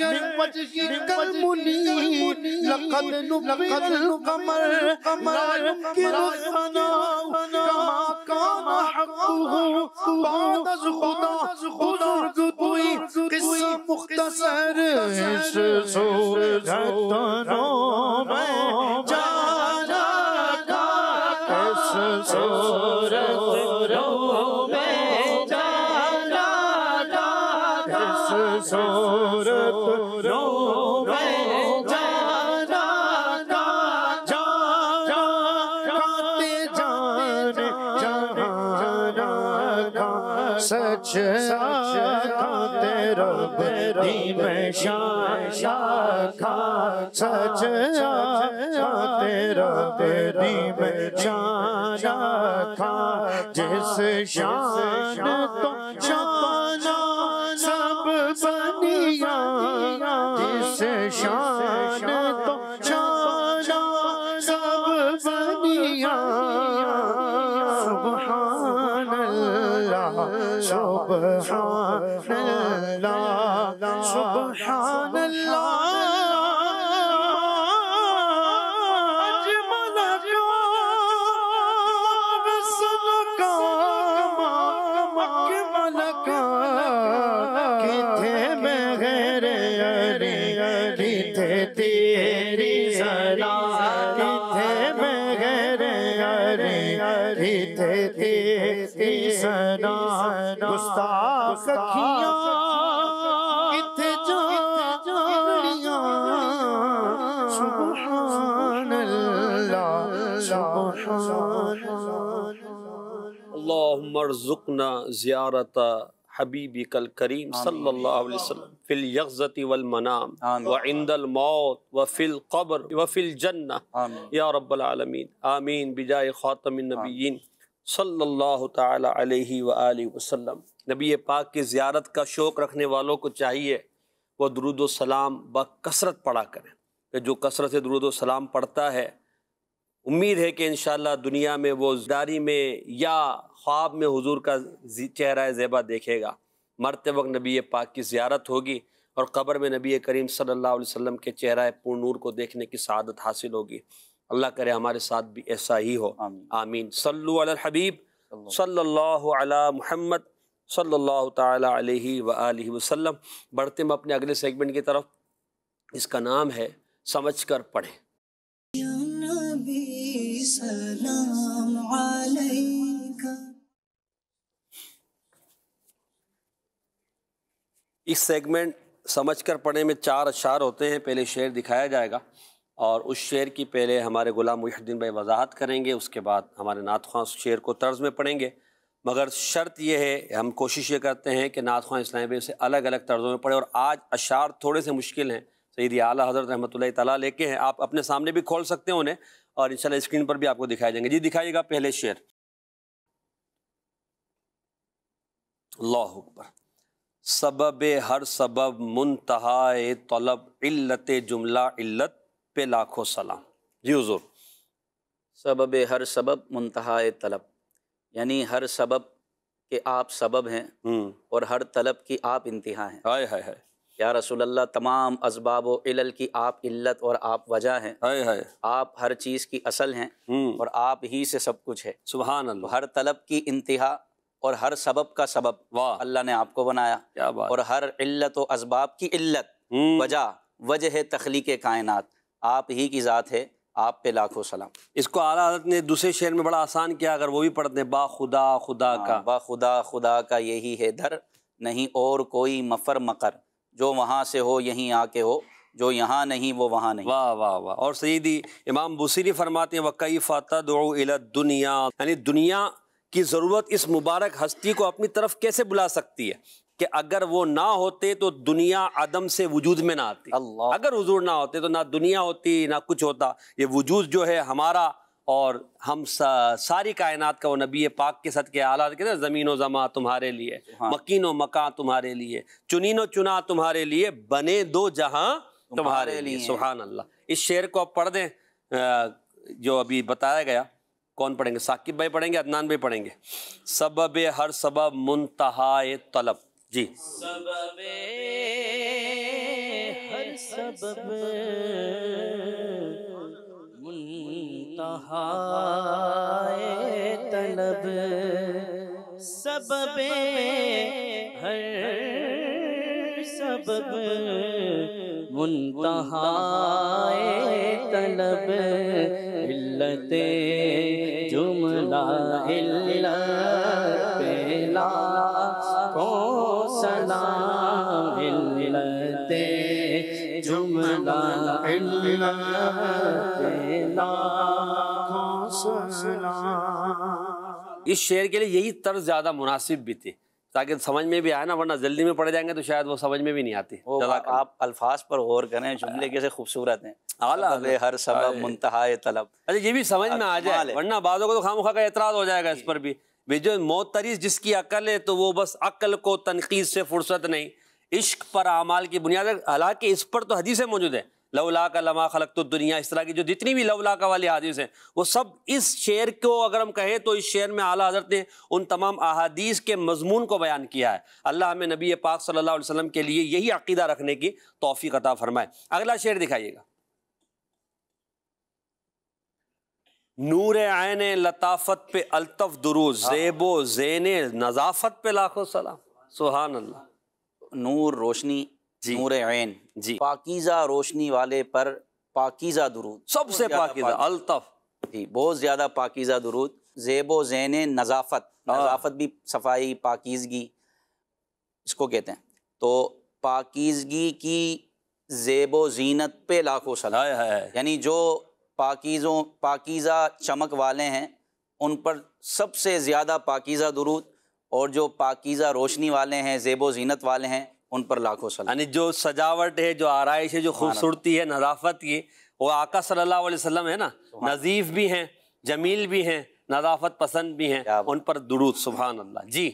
من وجهك المنير لقد نبل القمر لا يمكن الثناء كما كان حقه بعد از خدا بزرگ توئی قصہ مختصر، اس صورت نو میں جانا کھاں، اس صورت نو میں جانا کھاں، اس صورت نو میں جانا کھاں، کھاتے جانے جانا کھاں، سچ کھاتے رب دی میں شان کھاں، سچ کھاتے رب دی میں شان کھاں، جس شان تو شان سب بنیا، جس شان تو شان سب بنیا، سبحان اللہ سبحان اللہ سبحان اللہ، اجمل کا رسل کا اکمل کا، کتھے میں غیر علی کتھے تیری سنا، کتھے میں غیر علی کتھے تیری سنا، گستاخ اکھیاں کتھے جالیاں، سبحان اللہ سبحان اللہ۔ اللہم ارزقنا زیارت حبیبک الکریم صلی اللہ علیہ وسلم فی الیقظۃ والمنام وعند الموت وفی القبر وفی الجنہ یا رب العالمین، آمین بجائے خاتم النبیین صلی اللہ تعالی علیہ وآلہ وسلم۔ نبی پاک کی زیارت کا شوق رکھنے والوں کو چاہیے وہ درود و سلام بکثرت پڑھا کریں، کہ جو کثرت سے درود و سلام پڑھتا ہے امید ہے کہ انشاءاللہ دنیا میں وہ داری میں یا خواب میں حضور کا چہرہ زیبا دیکھے گا، مرتے وقت نبی پاک کی زیارت ہوگی اور قبر میں نبی کریم صلی اللہ علیہ وسلم کے چہرہ پر نور کو دیکھنے کی سعادت حاصل ہوگی۔ اللہ کرے ہمارے ساتھ بھی ایسا ہی ہو، آمین۔ صلو علی الحبیب صلی اللہ علی محمد صلی اللہ تعالی علیہ وآلہ وسلم۔ بڑھتے ہم اپنے اگلے سیگمنٹ کی طرف، اس کا نام ہے سمجھ کر پڑھیں۔ یا نبی سلام علیکہ۔ اس سیگمنٹ سمجھ کر پڑھیں میں 4 اشعار ہوتے ہیں، پہلے شعر دکھایا جائے گا اور اس شعر کی پہلے ہمارے غلام محی الدین بھائی وضاحت کریں گے، اس کے بعد ہمارے نعت خواں شعر کو طرز میں پڑھیں گے، مگر شرط یہ ہے، ہم کوشش یہ کرتے ہیں کہ نعت خواں اسلامی بھائی سے الگ الگ طرزوں میں پڑھیں، اور آج اشعار تھوڑے سے مشکل ہیں، سیدی اعلیٰ حضرت رحمۃ اللہ تعالیٰ لے کے ہیں، آپ اپنے سامنے بھی کھول سکتے ہیں انہیں اور انشاءاللہ اسکرین پر بھی آپ کو دکھائے جائیں گے۔ جی دکھائیے گا پہلے شعر۔ اللہ اکبر۔ سبب ہر سبب منتہائے طلب، علت جملہ علت پہ لاکھوں سلام۔ جی حضور۔ سبب ہر سبب منتہائے طلب، یعنی ہر سبب کے آپ سبب ہیں اور ہر طلب کی آپ انتہا ہیں۔ ہائے ہائے ہائے یا رسول اللہ، تمام اسباب و علل کی آپ علت اور آپ وجہ ہیں، ہائے ہائے۔ آپ ہر چیز کی اصل ہیں اور آپ ہی سے سب کچھ ہے۔ سبحان اللہ۔ ہر طلب کی انتہا اور ہر سبب کا سبب واہ، اللہ نے آپ کو بنایا، کیا بات۔ اور ہر علت و اسباب کی علت وجہ ہے تخلیق کائنات آپ ہی کی ذات ہے، آپ پہ لاکھوں سلام۔ اس کو اعلیٰ حضرت نے دوسرے شعر میں بڑا آسان کیا، اگر وہ بھی پڑھتے ہیں، با خدا خدا کا، با خدا خدا کا یہی ہے در، نہیں اور کوئی مفر مقر، جو وہاں سے ہو یہیں آ کے ہو، جو یہاں نہیں وہ وہاں نہیں۔ واہ واہ واہ۔ اور سیدی امام بوصیری فرماتے ہیں وَكَيْفَ تَدْعُو إِلَى الدُّنْيَا، یعنی دنیا کی ضرورت اس مبارک ہستی کو اپنی طرف کیسے بلا سکتی ہے کہ اگر وہ نہ ہوتے تو دنیا عدم سے وجود میں نہ آتی۔ اللہ، اگر حضور نہ ہوتے تو نہ دنیا ہوتی نہ کچھ ہوتا۔ یہ وجود جو ہے ہمارا اور ہم ساری کائنات کا وہ نبی پاک کے صدقے اعلیٰ کہتے ہیں زمین و زماں تمہارے لیے، مکین و مکان تمہارے لیے، چنین و چنا تمہارے لیے، بنے دو جہاں تمہارے لیے۔ سبحان اللہ۔ اس شعر کو اب پڑھ دیں جو ابھی بتایا گیا۔ کون پڑھیں گے؟ ثاقب بھائی پڑھیں گے، عدنان بھائی پڑھیں گے؟ سبب ہر سبب منتہائے طلب۔ جی۔ سبب ہر سبب منتہائے طلب، سبب ہر سبب منتہائے طلب، علت جملہ علت پہ لاکھوں سلام، علت جملہ علت پہ لاکھوں سلام۔ اس شعر کے لیے یہی طرز زیادہ مناسب بھی تھی تاکہ سمجھ میں بھی آئے نا، ورنہ جلدی میں پڑھ جائیں گے تو شاید وہ سمجھ میں بھی نہیں آتی۔ آپ الفاظ پر غور کریں، جملے کیسے خوبصورت ہیں۔ اعلیٰ سبب ہر سبب منتہائے طلب، اچھا یہ بھی سمجھ میں آ جائے، ورنہ بعضوں کو تو خواہ مخواہ کا اعتراض ہو جائے گا اس پر بھی۔ جو معترض جس کی عقل ہے تو وہ بس عقل کو تنقید سے فرصت نہیں، عشق پر اعمال کی بنیاد ہے۔ حالانکہ اس پر تو حدیثیں موجود ہیں، لولا کا لما خلقت الدنیا، اس طرح کی جو جتنی بھی لولا کا والی حدیث ہیں وہ سب اس شعر کو اگر ہم کہیں تو اس شعر میں اعلیٰ حضرت نے ان تمام احادیث کے مضمون کو بیان کیا ہے۔ اللہ ہمیں نبی پاک صلی اللہ علیہ وسلم کے لیے یہی عقیدہ رکھنے کی توفیق عطا فرمائے۔ اگلا شعر دکھائیے گا۔ نور عین لطافت پہ الطف درود، زیب و زین نظافت پہ لاکھوں سلام۔ سبحان اللہ۔ نور روشنی، نور عین، جی، پاکیزہ روشنی والے پر پاکیزہ درود، سب سے پاکیزہ الطف، جی بہت زیادہ پاکیزہ درود۔ زیب و زین نظافت، نظافت بھی صفائی پاکیزگی اس کو کہتے ہیں، تو پاکیزگی کی زیب و زینت پہ لاکھوں سلام، یعنی جو پاکیزہ چمک والے ہیں ان پر سب سے زیادہ پاکیزہ درود، اور جو پاکیزہ روشنی والے ہیں، زیب و زینت والے ہیں، ان پر لاکھوں سلام۔ یعنی جو سجاوٹ ہے، جو آرائش ہے، جو خوبصورتی ہے، نظافت کی، وہ آقا صلی اللہ علیہ وسلم ہے نا، نظیف بھی ہیں، جمیل بھی ہیں، نظافت پسند بھی ہیں، ان پر درود۔ سبحان اللہ۔ جی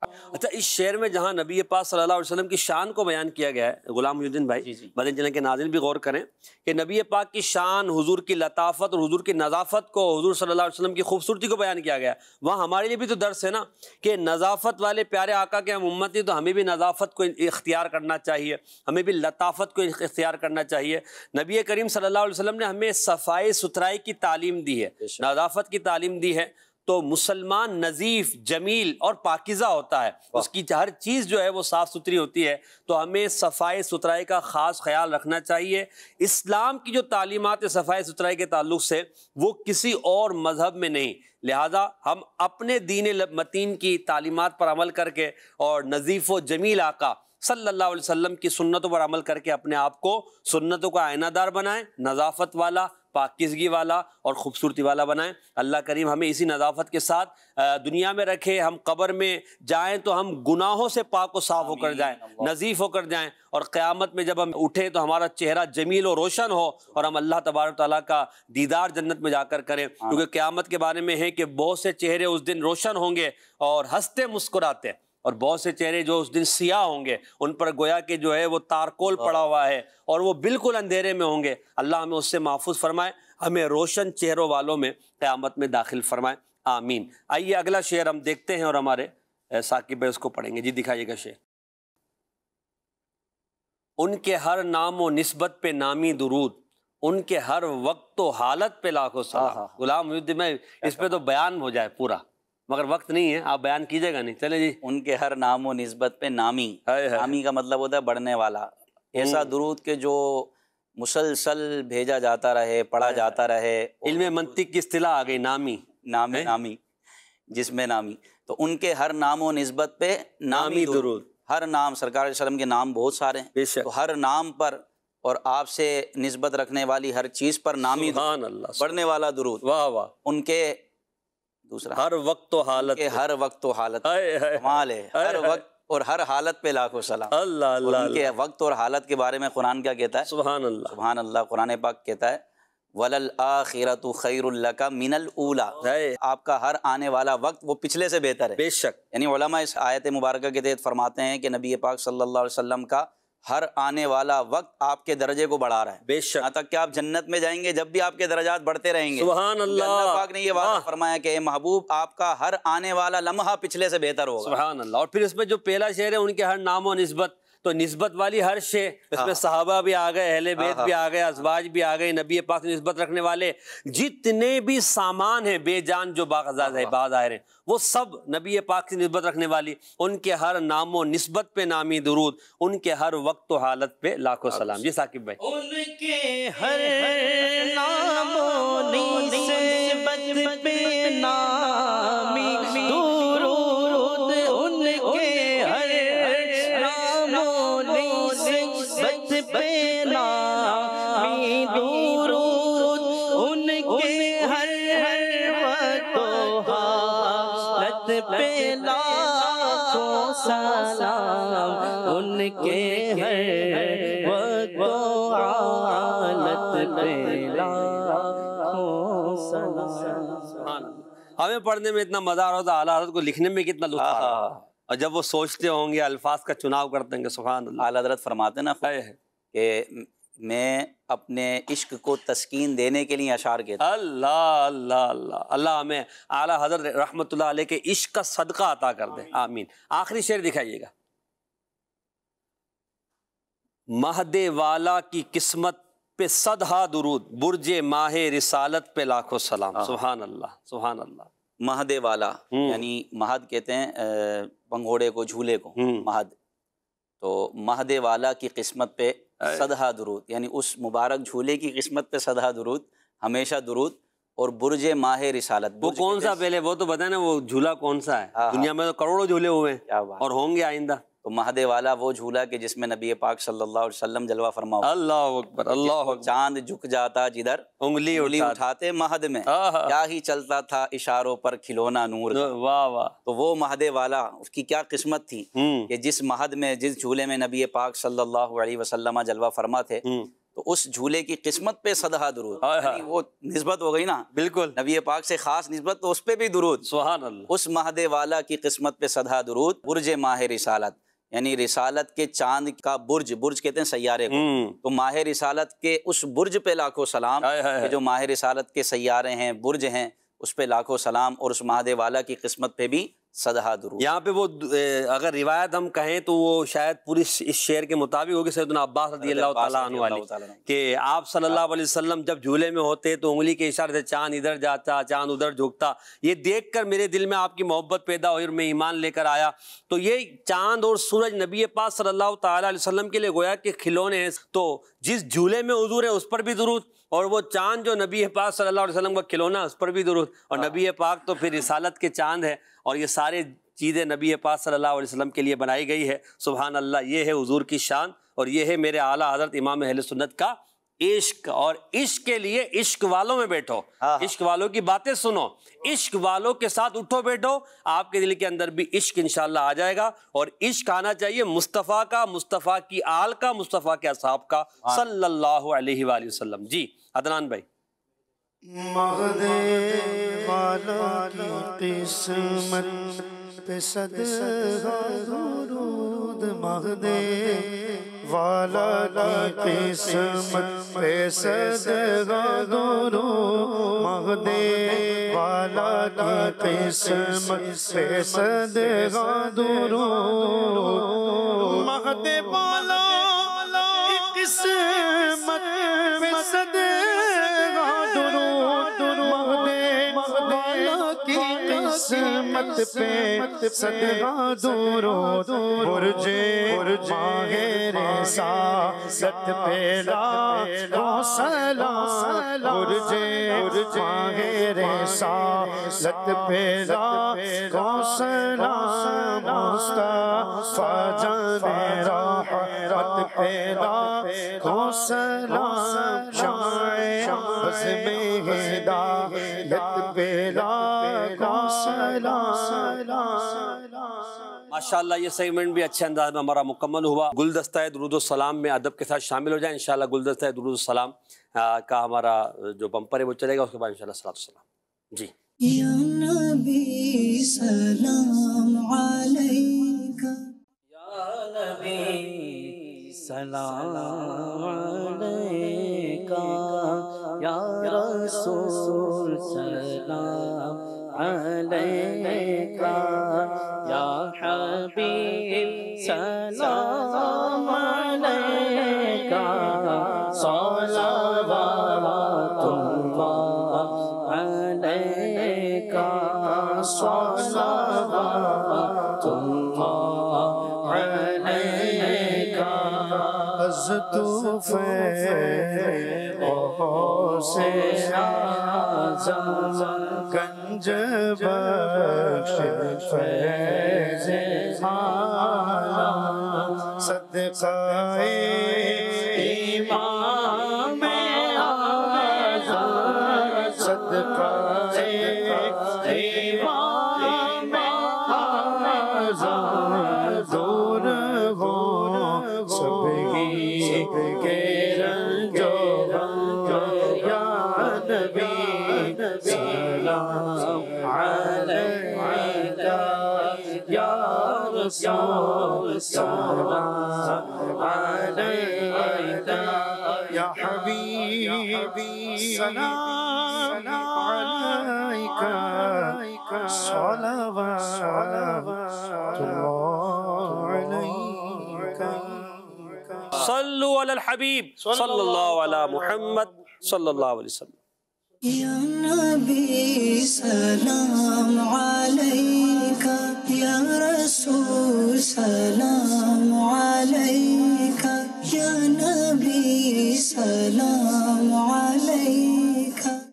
اچھا، اس شعر میں جہاں نبی پاک صلی اللہ علیہ وسلم کی شان کو بیان کیا گیا ہے، غلام محی الدین بھائی مدنی چینل کے ناظرین بھی غور کریں کہ نبی پاک کی شان، حضور کی لطافت اور حضور کی نظافت کو، حضور صلی اللہ علیہ وسلم کی خوبصورتی کو بیان کیا گیا ہے۔ وہاں ہمارے لیے بھی تو درس ہے نا کہ نظافت والے پیارے آقا کے ہم امتی، تو ہمیں بھی نظافت کو اختیار کرنا چاہیے، ہمیں بھی لطافت کو اختیار کرنا چاہیے۔ نبی کریم صلی اللہ علیہ وسلم نے ہمیں صفائی ستھرائی کی تعلیم دی ہے، نظافت کی تعلیم دی ہے، تو مسلمان نظیف، جمیل اور پاکیزہ ہوتا ہے، اس کی ہر چیز جو ہے وہ صاف ستھری ہوتی ہے، تو ہمیں صفائی ستھرائی کا خاص خیال رکھنا چاہیے۔ اسلام کی جو تعلیمات صفائی ستھرائی کے تعلق سے وہ کسی اور مذہب میں نہیں، لہٰذا ہم اپنے دین متین کی تعلیمات پر عمل کر کے اور نظیف و جمیل آقا صلی اللہ علیہ وسلم کی سنتوں پر عمل کر کے اپنے آپ کو سنتوں کا آئینہ دار بنائیں، نظافت والا، پاکیزگی والا اور خوبصورتی والا بنائیں۔ اللہ کریم ہمیں اسی نظافت کے ساتھ دنیا میں رکھے، ہم قبر میں جائیں تو ہم گناہوں سے پاک و صاف ہو کر جائیں، نظیف ہو کر جائیں، اور قیامت میں جب ہم اٹھیں تو ہمارا چہرہ جمیل و روشن ہو اور ہم اللہ تبارک تعالیٰ کا دیدار جنت میں جا کر کریں، کیونکہ قیامت کے بارے میں ہے کہ بہت سے چہرے اس دن روشن ہوں گے اور ہنستے مسکراتے، اور بہت سے چہرے جو اس دن سیاہ ہوں گے ان پر گویا کہ جو ہے وہ تارکول پڑا ہوا ہے اور وہ بالکل اندھیرے میں ہوں گے. اللہ ہمیں اس سے محفوظ فرمائے, ہمیں روشن چہروں والوں میں قیامت میں داخل فرمائے, آمین. آئیے اگلا شعر ہم دیکھتے ہیں اور ہمارے ثاقب بھائی اس کو پڑھیں گے. جی دکھائیے گا شعر. ان کے ہر نام و نسبت پہ نامی درود, ان کے ہر وقت و حالت پہ لاکھوں سلام. غلام محی الدین میں اس پہ تو بیان ہو جائے پورا, مگر وقت نہیں ہے, آپ بیان کیجیے گا نہیں. چلے جی. ان کے ہر نام و نسبت پہ نامی. نامی کا مطلب ہوتا ہے بڑھنے والا. ایسا درود کہ جو مسلسل بھیجا جاتا رہے, پڑھا جاتا رہے. علم منطق کی اصطلاح آ گئی, نامی. نامی جس میں نامی. تو ان کے ہر نام و نسبت پہ نامی درود. ہر نام, سرکار علیہ وسلم کے نام بہت سارے ہیں, تو ہر نام پر اور آپ سے نسبت رکھنے والی ہر چیز پر نامی سبحان اللہ, بڑھنے والا درود. واہ واہ. ان کے دوسرا ہر وقت و حالت کے ہر وقت و حالت, کمال ہے. ہر وقت اور ہر حالت پہ لاکھوں سلام. اللہ اللہ. ان کے وقت اور حالت کے بارے میں قرآن کیا کہتا ہے؟ سبحان اللہ. سبحان اللہ. قرآن پاک کہتا ہے وَلَلْآخِرَةُ خَيْرٌ لَكَ مِنَ الْأُولَىٰ. آپ کا ہر آنے والا وقت وہ پچھلے سے بہتر ہے. بے شک. یعنی علماء اس آیت مبارکہ کے تحت فرماتے ہیں کہ نبی پاک صلی اللہ علیہ وسلم کا ہر آنے والا وقت آپ کے درجے کو بڑھا رہا ہے. بے شک. یہاں تک کہ آپ جنت میں جائیں گے جب بھی آپ کے درجات بڑھتے رہیں گے. سبحان اللہ. اللہ پاک نے یہ وعدہ فرمایا کہ اے محبوب آپ کا ہر آنے والا لمحہ پچھلے سے بہتر ہوگا. سبحان اللہ. اور پھر اس میں جو پہلا شعر ہے ان کے ہر نام و نسبت, تو نسبت والی ہر شے, اس میں صحابہ بھی آ گئے, اہل بیت بھی آ گئے, ازواج بھی آ گئے, نبی پاک سے نسبت رکھنے والے جتنے بھی سامان ہیں بے جان جو باظاہر ہیں وہ سب نبی پاک سے نسبت رکھنے والی. ان کے ہر نام و نسبت پہ نامی درود, ان کے ہر وقت و حالت پہ لاکھوں سلام. جی ثاقب بھائی. ان کے ہر نام و نسبت پہ نامی درود, ان کے ہر نام و نسبت پہ نامی درود, ان کے ہر وقت و حالت پہ لاکھوں سلام. ان کے ہر وقت و حالت پہ لاکھوں سلام. ہمیں پڑھنے میں اتنا مزہ آ رہا تھا, اعلیٰ حضرت کو لکھنے میں کتنا لطف آ رہا ہے, اور جب وہ سوچتے ہوں گے الفاظ کا چناؤ کرتے ہیں. سبحان اللہ. اعلیٰ حضرت فرماتے ہیں نا کہ میں اپنے عشق کو تسکین دینے کے لیے اشعار کہتا ہوں. اللہ اللہ اللہ. اللہ ہمیں اعلیٰ حضرت رحمۃ اللہ علیہ کے عشق کا صدقہ عطا کر دے, آمین. آخری شعر دکھائیے گا. مہد والا کی قسمت پہ صدہا درود, برج ماہ رسالت پہ لاکھوں سلام. سبحان اللہ سبحان اللہ. مہد والا یعنی مہد کہتے ہیں پنگھوڑے کو, جھولے کو مہد. تو مہد والا کی قسمت پہ صدہا درود, یعنی اس مبارک جھولے کی قسمت پہ صدہا درود, ہمیشہ درود. اور برج ماہ رسالت, وہ کون سا پہلے وہ تو بتائیں نا, وہ جھولا کون سا ہے؟ دنیا میں تو کروڑوں جھولے ہوئے ہیں اور ہوں گے آئندہ. تو مہد والا وہ جھولا کہ جس میں نبی پاک صلی اللہ علیہ وسلم جلوہ فرما ہو. اللہ اکبر اللہ اکبر. چاند جھک جاتا جدھر انگلی اٹھاتے مہد میں, کیا ہی چلتا تھا اشاروں پر کھلونا نور. واہ واہ. تو وہ مہد والا, اس کی کیا قسمت تھی کہ جس مہد میں, جس جھولے میں نبی پاک صلی اللہ علیہ وسلم جلوہ فرما تھے, تو اس جھولے کی قسمت پہ صدہا درود. یعنی وہ نسبت ہو گئی نا, بالکل نبی پاک سے خاص نسبت, تو اس پہ بھی درود. سبحان اللہ. اس مہد والا کی قسمت پہ صدہا درود. برج ماہ رسالت یعنی رسالت کے چاند کا برج, برج کہتے ہیں سیارے کو, تو ماہ رسالت کے اس برج پہ لاکھوں سلام. کہ جو ماہ رسالت کے سیارے ہیں, برج ہیں, اس پہ لاکھوں سلام. اور اس مہد والا کی قسمت پہ بھی صدہا درود. یہاں پہ وہ اگر روایت ہم کہیں تو وہ شاید پوری اس شعر کے مطابق ہوگی سیدنا عباس رضی اللہ تعالیٰ عنہ والی, کہ آپ صلی اللہ علیہ وسلم جب جھولے میں ہوتے تو انگلی کے اشارے سے چاند ادھر جاتا, چاند ادھر جھکتا. یہ دیکھ کر میرے دل میں آپ کی محبت پیدا ہوئی اور میں ایمان لے کر آیا. تو یہ چاند اور سورج نبی پاک صلی اللہ تعالیٰ علیہ وسلم کے لیے گویا کہ کھلونے ہیں. تو جس جھولے میں حضور ہے اس پر بھی درود, اور وہ چاند جو نبی پاک صلی اللہ علیہ وسلم کا کھلونا, اس پر بھی درود. اور نبی پاک تو پھر رسالت کے چاند ہے, اور یہ سارے چیزیں نبی پاک صلی اللہ علیہ وسلم کے لیے بنائی گئی ہے. سبحان اللہ. یہ ہے حضور کی شان, اور یہ ہے میرے اعلیٰ حضرت امام اہل سنت کا عشق. اور عشق کے لیے عشق والوں میں بیٹھو, عشق والوں کی باتیں سنو, عشق والوں کے ساتھ اٹھو بیٹھو, آپ کے دل کے اندر بھی عشق انشاءاللہ آ جائے گا. اور عشق آنا چاہیے مصطفیٰ کا, مصطفیٰ کی آل کا, مصطفیٰ کے اصحاب کا صلی اللہ علیہ وآلہ وسلم. جی عدنان بھائی. مہد والا کی قسمت پہ صدقہ درود مہدے والا کی قسمت پہ صدقہ درود مہدے والا کی قسمت پہ صدقہ درود مہدے والا کی قسمت پہ صدقہ درود مہدے والا کی قسمت پہ صدقہ درود برج ماہ رسالت پہ لاکھوں سلام برج ماہ رسالت پہ لاکھوں سلام مصطفیٰ جان رحمت پہ لاکھوں سلام شمع بزم ہدایت پہ لاکھوں سلام ماشاءاللہ یہ سیگمنٹ بھی اچھے انداز میں ہمارا مکمل ہوا. گلدستہ درود السلام میں ادب کے ساتھ شامل ہو جائیں انشاءاللہ. گلدستہ درود السلام کا ہمارا جو بمپر ہے وہ چلے گا, اس کے بعد انشاءاللہ صلاۃ السلام. جی یا نبی سلام علیکہ یا نبی سلام علیکہ یا رسول سلام علیکہ یا حبیب سلام علیکہ صلوات اللہ علیکہ صلوات اللہ علیکہ از تو غوث اعظم گنج بخش فیض عالم صدقہ امام اعظم صدقہ امام اعظم دور ہو سب کے رنج و یا نبی سلام علیکہ یا رسول سلام علیکہ یا حبیبی سلام علیکہ صلوات اللہ علیکہ. صلو علی الحبیب صلی اللہ علی محمد صلی اللہ علیہ وسلم. یا نبی سلام علیکہ یا رسول سلام علیکہ یا نبی سلام